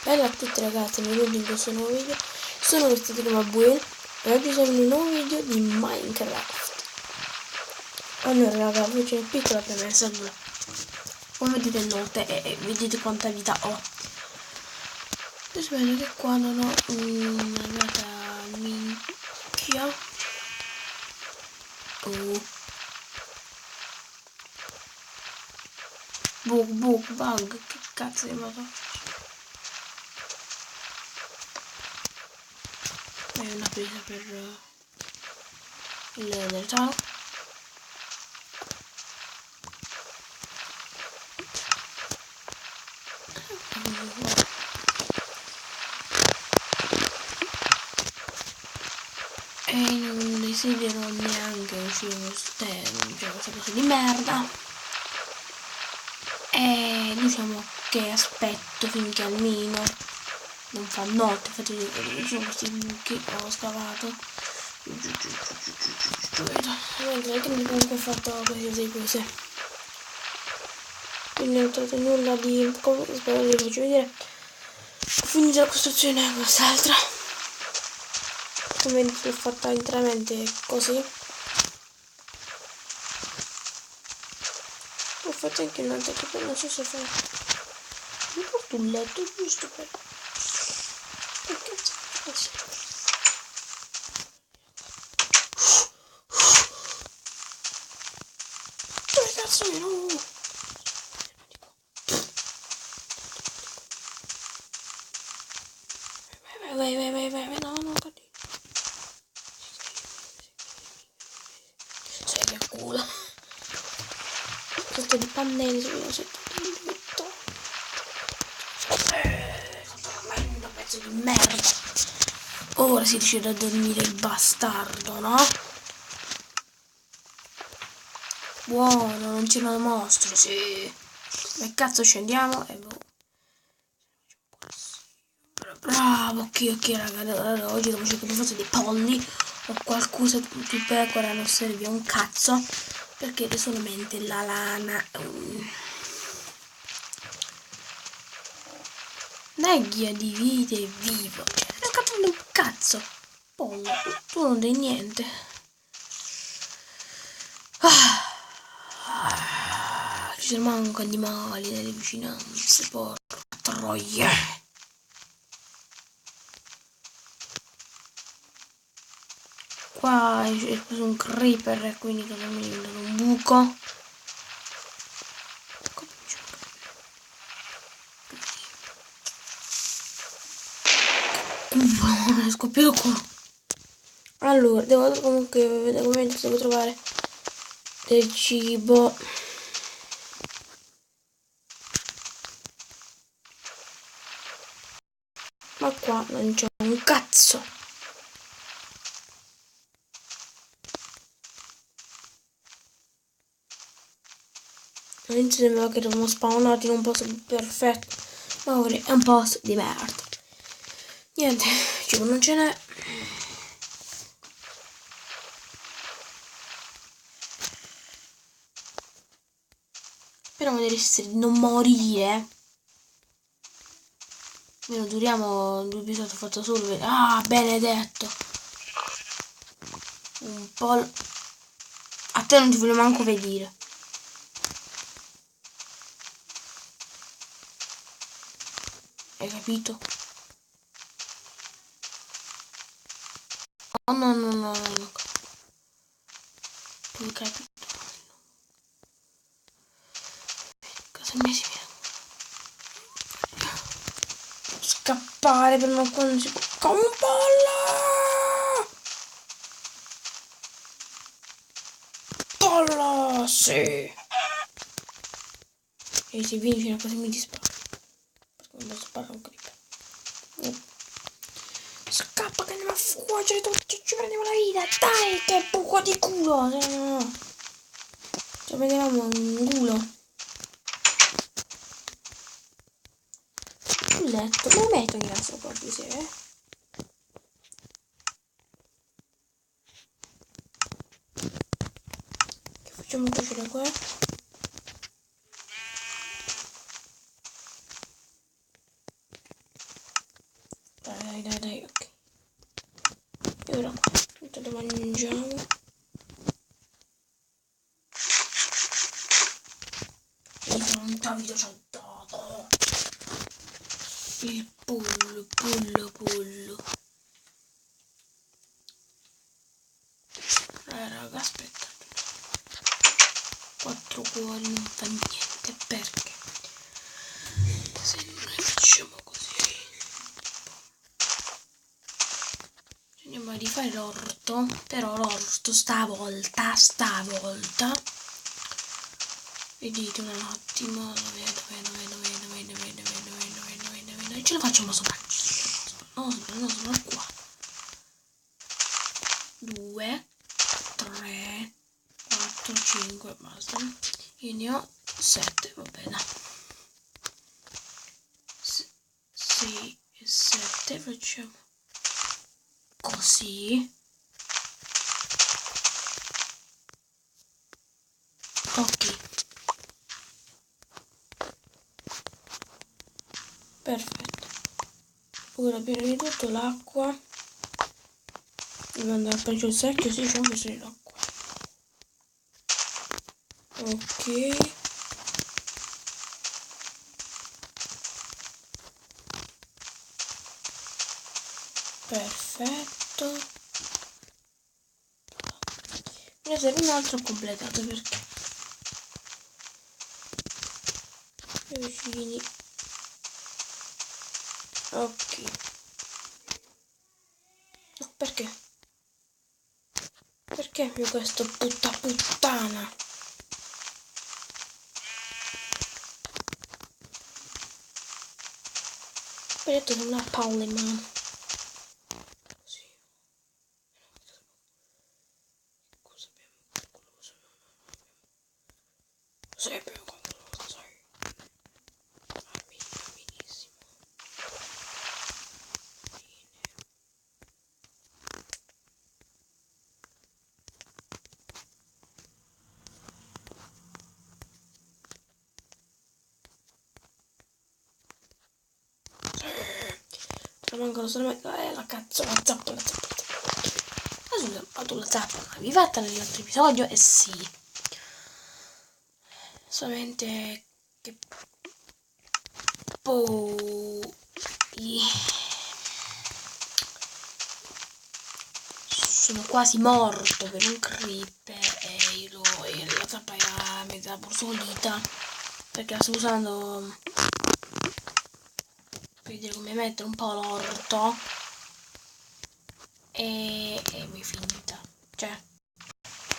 Bella a tutti ragazzi, benvenuti in questo nuovo video. Sono vestito come Buel e oggi siamo in un nuovo video di Minecraft. Allora raga, qui c'è una piccola premessa. Allora, come vedete note e vedete quanta vita ho. Io spero che qua non ho una data minchia. Bug, che cazzo di moto? È una presa per il Nether. E non desidero neanche uscire questa cosa di merda. E diciamo che aspetto finché almeno non fa notte. Infatti sono questi buchi che ho scavato. Mentre che mi comunque ho fatto queste cose. Quindi non ho trovato nulla di... spero vi faccio vedere. Ho finito la costruzione a quest'altra. Come vedete l'ho fatta interamente così. Ho fatto anche un'altra che poi non so se fa. Mi porto un letto giusto per... Che cazzo faccio? Dove cazzo ero? Vai, no, cadi. Sei che culo. Sotto di pannelli, sotto di letto. Sto dormendo, pezzo di merda. Ora si riuscirà a dormire il bastardo, no? Buono, non c'è un mostro, sì. Che cazzo scendiamo e boh. Bravo, ok raga, allora, oggi devo cercare per forza dei polli o qualcosa di pecora, non serve un cazzo perché è solamente la lana. Neghia di vita è vivo, cioè non capendo un cazzo. Pollo, tu non dai niente. Ci sono manco animali nelle vicinanze, porca troia. Qua è preso un creeper e quindi dovremmo diventare un buco. È scoppiato il culo. Allora, devo comunque vedere come devo trovare del cibo. Ma qua non c'è un cazzo. All'inizio sembrava che eravamo spawnati in un posto perfetto, ma ora è un posto di merda. Niente, cibo non ce n'è. Speriamo di non morire. Almeno duriamo 2 episodi, ho fatto solo. Ah, benedetto. Un po'. A te non ti voglio manco vedere. Hai capito? Oh, no. Tu hai capito? Cosa mi si scappare per non quando si può. Come un pollo! Sì! E si viene fino a così mi dispara. Perché non posso sparare un creeper. Scappa che andiamo a fuggire tutti, ci prendiamo la vita. Dai, che buco di culo! No. Ci prendiamo un culo. Il letto, me lo metto in casa proprio, sì, Che facciamo cuocere qua? dai, ok. E ora qua, intanto mangiamo. Un video ci ha dato il pollo. Raga, aspetta. 4 cuori non fa niente, perché se noi facciamo così andiamo a rifare l'orto, però l'orto stavolta vedete un attimo dove ce lo facciamo sopra, no, sopra qua. 2 3 4 5 basta, io ne ho 7, va bene. 6 e 7 facciamo così. Ok, perfetto. Ora abbiamo ridotto l'acqua, devo andare a prendere il secchio, sì, c'è anche se l'acqua. Ok, perfetto. Ne serve un altro completato perché vicini. Ok, no, perché più questo puttana? Ho detto che non ha palle in mano. Così. Cosa abbiamo concluso? Sì, abbiamo concluso, sai. Benissimo. Mancano solamente la cazzo, la zappa. Adesso vado la zappa, l'avevi fatta nell'altro episodio e sì. Solamente che poi sono quasi morto per un creeper e la zappa era mezza borsolita perché la sto usando per vedere come mettere un po' l'orto e mi è finita, cioè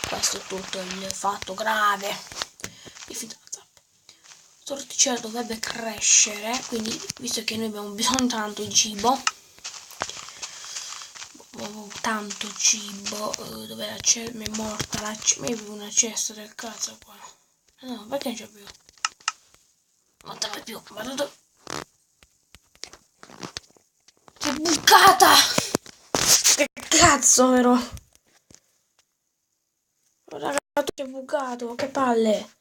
questo è tutto il fatto grave, mi è finita la zappa. Questo orticello dovrebbe crescere, quindi visto che noi abbiamo bisogno tanto di cibo, dove la mi è morta la mi è una cesta del cazzo qua, no, perché non c'è più, non te più, guarda, che bucata, che cazzo vero, ragazzi, che bucato, che palle,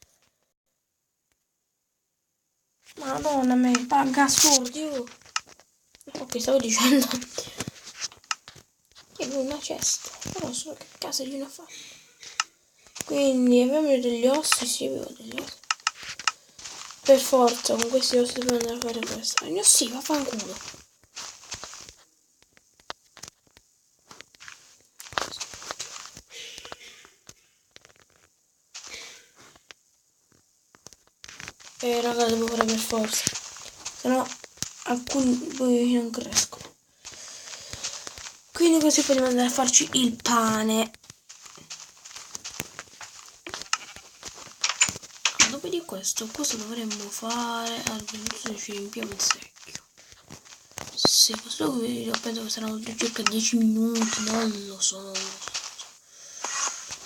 madonna me, paga assurdi, ok, stavo dicendo che è una cesta, però so che casa di una fa. Quindi abbiamo degli ossi, sì, avevo degli ossi. Per forza, con questi ossi devo andare a fare questo. No, sì, vaffanculo. Raga, devo fare per forza. Sennò alcuni poi non crescono. Quindi così possiamo andare a farci il pane. Dopo di questo, cosa dovremmo fare? Allora, ci riempiamo il secchio. Sì, questo video penso che saranno circa 10 minuti, non lo so.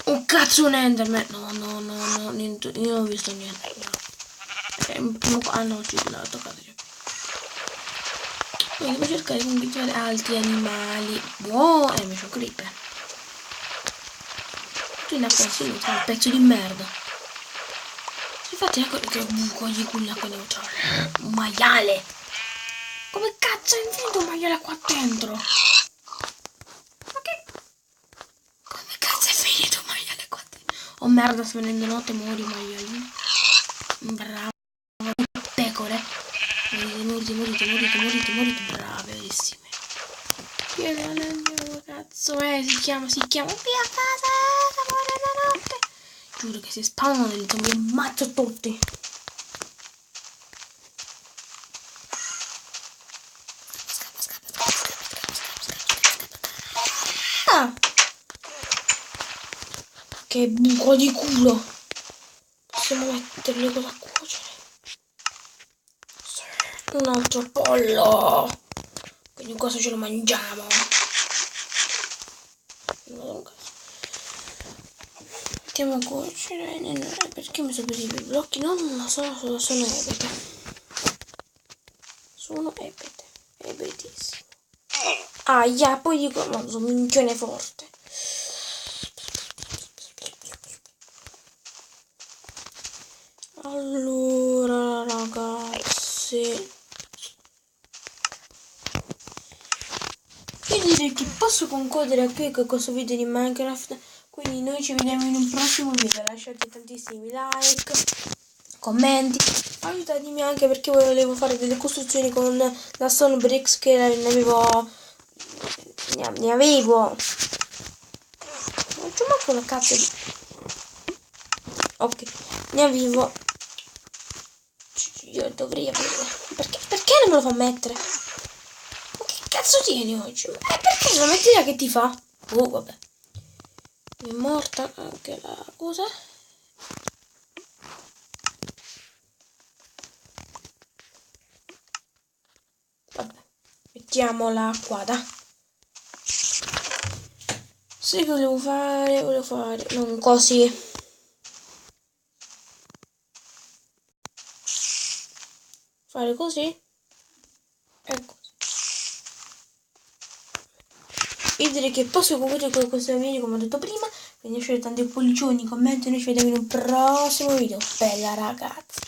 Un cazzo un Enderman! No, niente, io non ho visto niente. Ah no, ci l'ho toccato già. Quindi devo cercare di conquistare altri animali. Buono! Mi c'ho creeper. Tu ne pensi di un pezzo di merda. Infatti ecco che buco di culla che devo trovare. Un maiale! Come cazzo? cazzo è finito un maiale qua dentro? Ma che... Come cazzo è finito un maiale qua dentro? Oh merda, sta venendo notte, muori maialino. Bravo. Pecore. Morite. Bravissime. Cazzo si chiama via casa, muore la notte. Giuro che si spawnano degli zombie, ammazzo tutti. Ah! Che buco di culo. Possiamo metterle cosa a cuocere. Sì. Un altro pollo. Quindi cosa ce lo mangiamo? Mettiamo a cuocere. Perché mi sono presi i blocchi? Non lo so, sono ebete. Sono ebete. Ebetissimo. Aia, poi dico, no, sono un minchione forte. Allora, ragazzi, io direi che posso concludere qui con questo video di Minecraft. Quindi noi ci vediamo in un prossimo video. Lasciate tantissimi like, commenti, aiutatemi anche perché volevo fare delle costruzioni con la Stone Bricks che ne avevo. Non c'ho manco una cazzo di... Ok, ne avevo. Io dovrei aprire. Perché non me lo fa mettere? Ma che cazzo tieni oggi? Perché se lo metti là che ti fa? Oh, vabbè. Mi è morta anche la cosa. Vabbè. Mettiamola qua, da. Sì, che volevo fare. Non così. Fare così. E così. Io direi che posso concludere con questo video come ho detto prima. Quindi lasciate tanti pollicioni, commenti e noi ci vediamo in un prossimo video. Bella ragazzi.